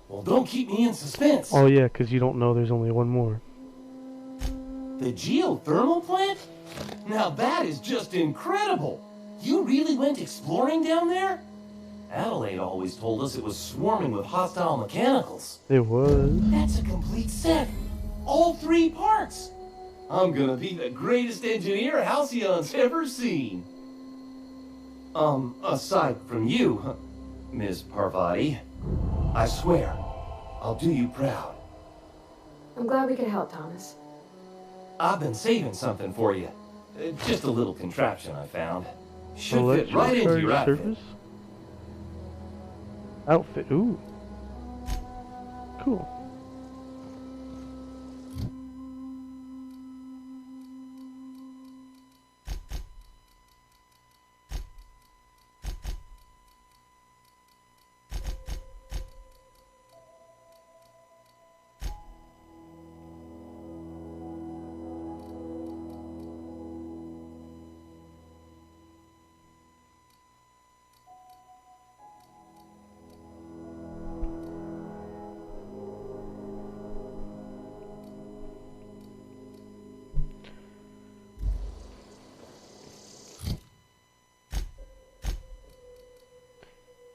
Well, don't keep me in suspense. Oh yeah, because you don't know there's only one more. The geothermal plant? Now that is just incredible. You really went exploring down there? Adelaide always told us it was swarming with hostile mechanicals. It was. That's a complete set. All 3 parts. I'm gonna be the greatest engineer Halcyon's ever seen. Aside from you, Ms. Parvati, I swear, I'll do you proud. I'm glad we could help, Thomas. I've been saving something for you. Just a little contraption I found. Should fit right into your outfit. Surface? Outfit, ooh. Cool.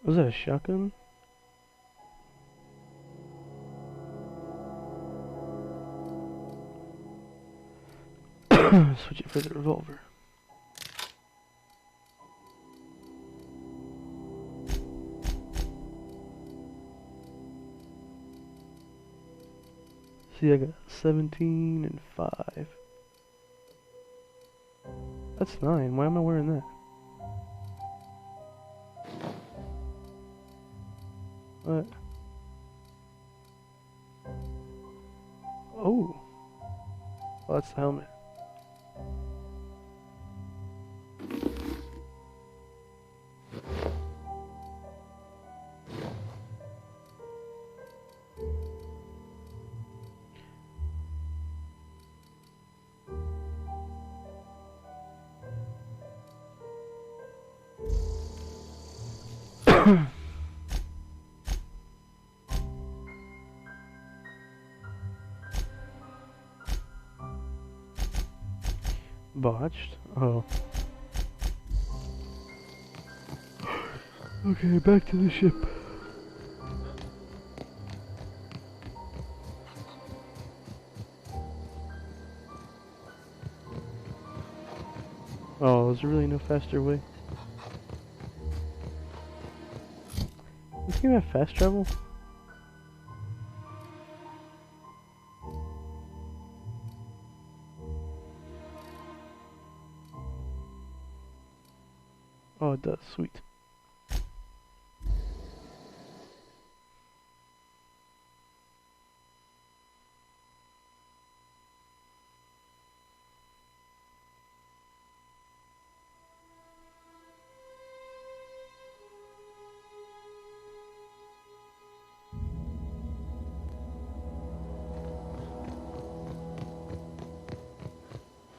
Was that a shotgun? Switch it for the revolver. See, I got 17 and 5. That's 9. Why am I wearing that? What? Oh. Oh, that's the helmet. Botched? Oh. Okay, back to the ship. Oh, is there really no faster way? This game have fast travel? Oh, it does. Sweet.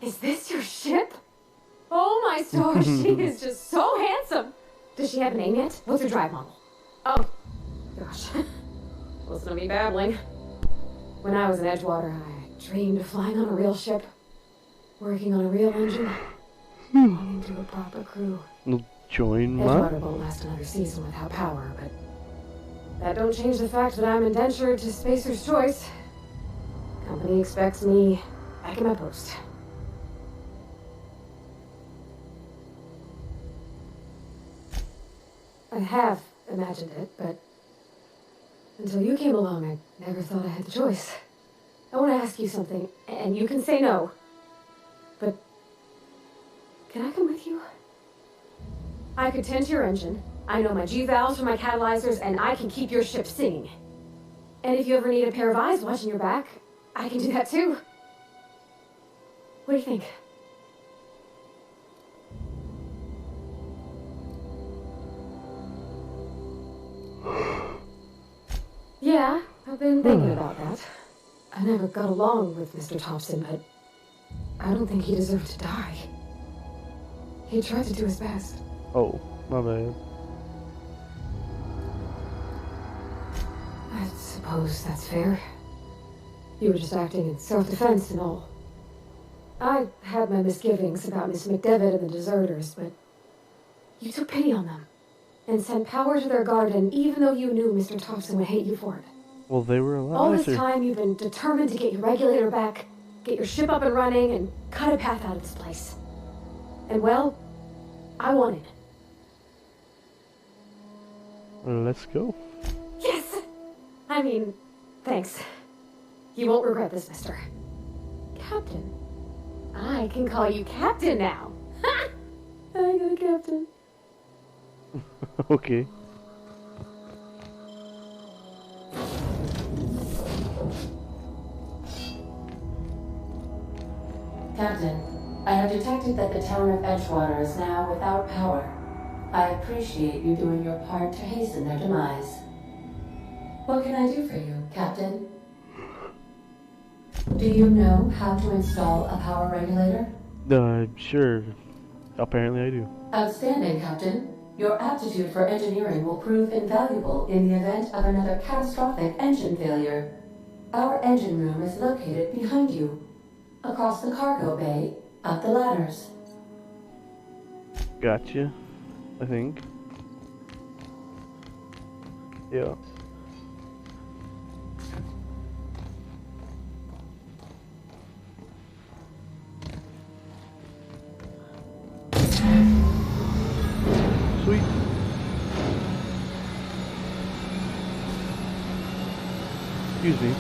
Is this your ship? Oh my stars, she is just so handsome. Does she have a name yet? What's her drive model? Oh, gosh. Listen to me babbling. When I was in Edgewater, I dreamed of flying on a real ship, working on a real engine, belonging to a proper crew. We'll join Edgewater won't last another season without power, but that don't change the fact that I'm indentured to Spacer's Choice. Company expects me back in my post. I have imagined it, but until you came along, I never thought I had the choice. I want to ask you something, and you can say no. But can I come with you? I could tend to your engine. I know my G-valves for my catalyzers, and I can keep your ship singing. And if you ever need a pair of eyes watching your back, I can do that too. What do you think? Yeah, I've been thinking about that. I never got along with Mr. Thompson, but I don't think he deserved to die. He tried to do his best. Oh, my bad. I suppose that's fair. You were just acting in self-defense and all. I had my misgivings about Miss McDevitt and the deserters, but you took pity on them and sent power to their garden, even though you knew Mr. Thompson would hate you for it. Well, they were a lot All nicer. this time, you've been determined to get your regulator back, get your ship up and running, and cut a path out of this place. And well, I won it. Let's go. Yes! I mean, thanks. You won't regret this, mister. Captain. I can call you Captain now. Ha! I got a captain. Okay. Captain, I have detected that the town of Edgewater is now without power. I appreciate you doing your part to hasten their demise. What can I do for you, Captain? Do you know how to install a power regulator? Sure. Apparently I do. Outstanding, Captain. Your aptitude for engineering will prove invaluable in the event of another catastrophic engine failure. Our engine room is located behind you, across the cargo bay, up the ladders. Gotcha. I think. Yeah. Sweet. Excuse me.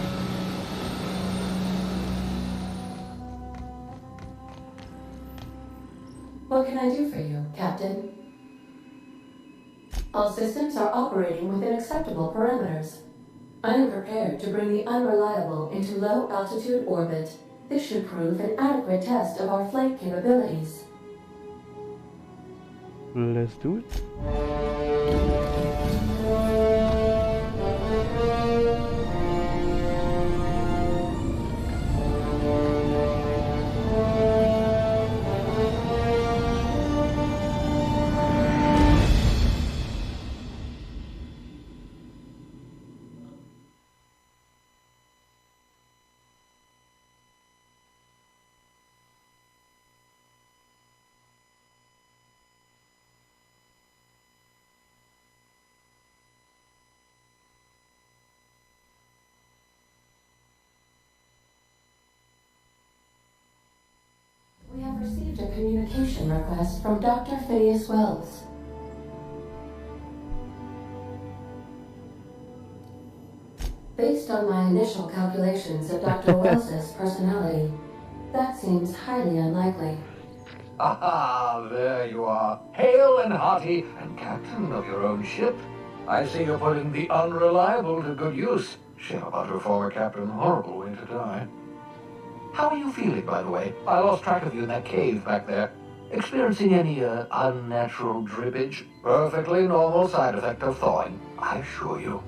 Captain. All systems are operating within acceptable parameters. I am prepared to bring the unreliable into low-altitude orbit. This should prove an adequate test of our flight capabilities. Let's do it. We have received a communication request from Dr. Phineas Wells. Based on my initial calculations of Dr. Wells's personality, that seems highly unlikely. Ah, there you are, hale and hearty, and captain of your own ship. I see you're putting the unreliable to good use. Shame about her former captain, horrible way to die. How are you feeling, by the way? I lost track of you in that cave back there. Experiencing any, unnatural drippage? Perfectly normal side effect of thawing, I assure you.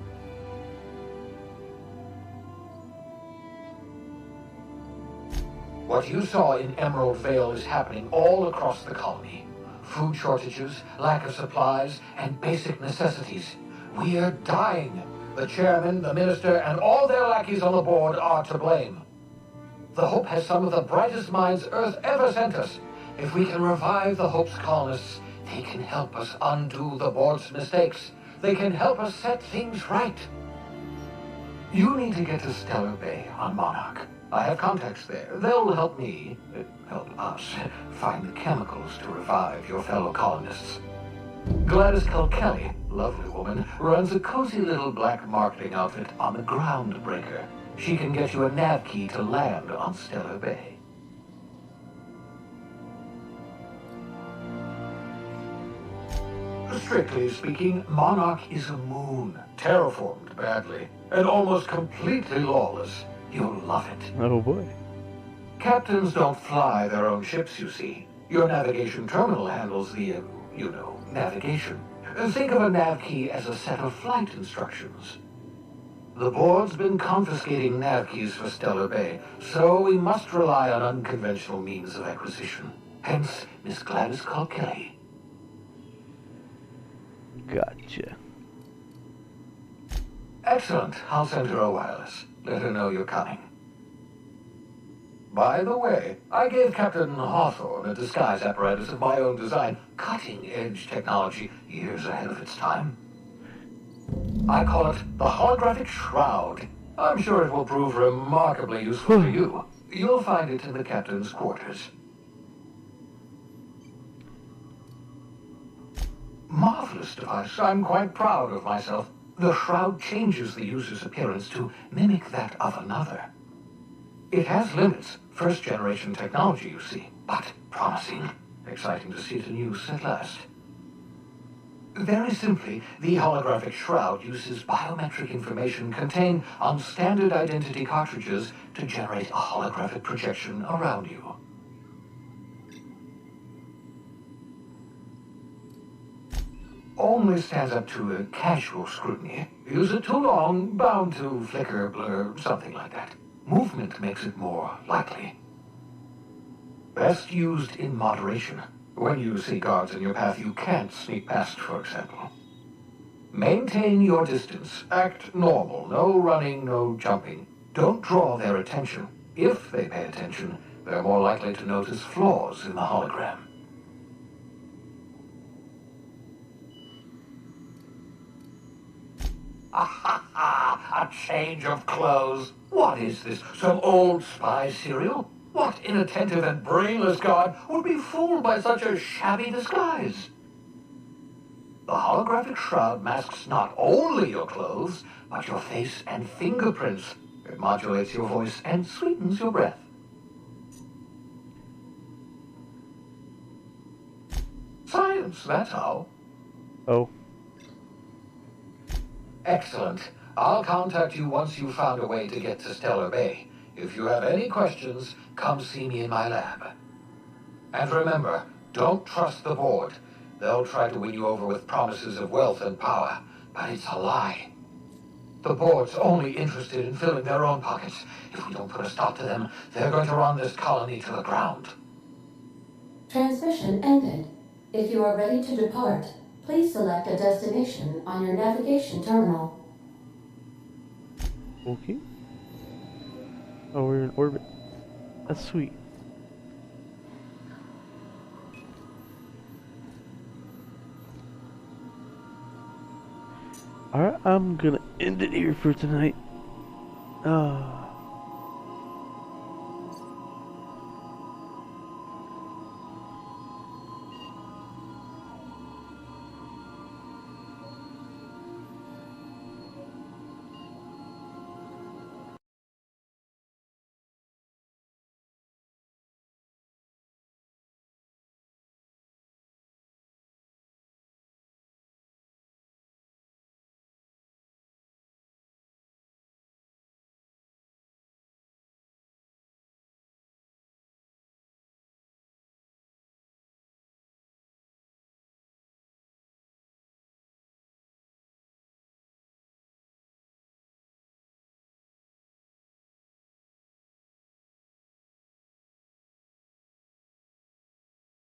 What you saw in Emerald Vale is happening all across the colony. Food shortages, lack of supplies, and basic necessities. We're dying. The chairman, the minister, and all their lackeys on the board are to blame. The Hope has some of the brightest minds Earth ever sent us. If we can revive the Hope's colonists, they can help us undo the board's mistakes. They can help us set things right. You need to get to Stellar Bay on Monarch. I have contacts there. They'll help me, help us, find the chemicals to revive your fellow colonists. Gladys Kelly, lovely woman, runs a cozy little black marketing outfit on the Groundbreaker. She can get you a nav key to land on Stellar Bay. Strictly speaking, Monarch is a moon, terraformed badly, and almost completely lawless. You'll love it. Oh boy. Captains don't fly their own ships, you see. Your navigation terminal handles the, navigation. Think of a nav key as a set of flight instructions. The board's been confiscating nav keys for Stellar Bay, so we must rely on unconventional means of acquisition. Hence, Miss Gladys Kelly. Gotcha. Excellent. I'll send her a wireless. Let her know you're coming. By the way, I gave Captain Hawthorne a disguise apparatus of my own design, cutting-edge technology, years ahead of its time. I call it the Holographic Shroud. I'm sure it will prove remarkably useful to you. You'll find it in the captain's quarters. Marvelous device. I'm quite proud of myself. The shroud changes the user's appearance to mimic that of another. It has limits. First-generation technology, you see, but promising. Exciting to see it in use at last. Very simply, the holographic shroud uses biometric information contained on standard identity cartridges to generate a holographic projection around you. Only stands up to a casual scrutiny. Use it too long, bound to flicker, blur, something like that. Movement makes it more likely. Best used in moderation. When you see guards in your path you can't sneak past, for example. Maintain your distance. Act normal. No running, no jumping. Don't draw their attention. If they pay attention, they're more likely to notice flaws in the hologram. A change of clothes. What is this? Some old spy serial? What inattentive and brainless guard would be fooled by such a shabby disguise? The holographic shroud masks not only your clothes, but your face and fingerprints. It modulates your voice and sweetens your breath. Science. suits, that's how. Oh. Excellent. I'll contact you once you've found a way to get to Stellar Bay. If you have any questions, come see me in my lab. And remember, don't trust the board. They'll try to win you over with promises of wealth and power, but it's a lie. The board's only interested in filling their own pockets. If we don't put a stop to them, they're going to run this colony to the ground. Transmission ended. If you are ready to depart, please select a destination on your navigation terminal. Okay. Oh, we're in orbit. That's sweet. Alright, I'm gonna end it here for tonight.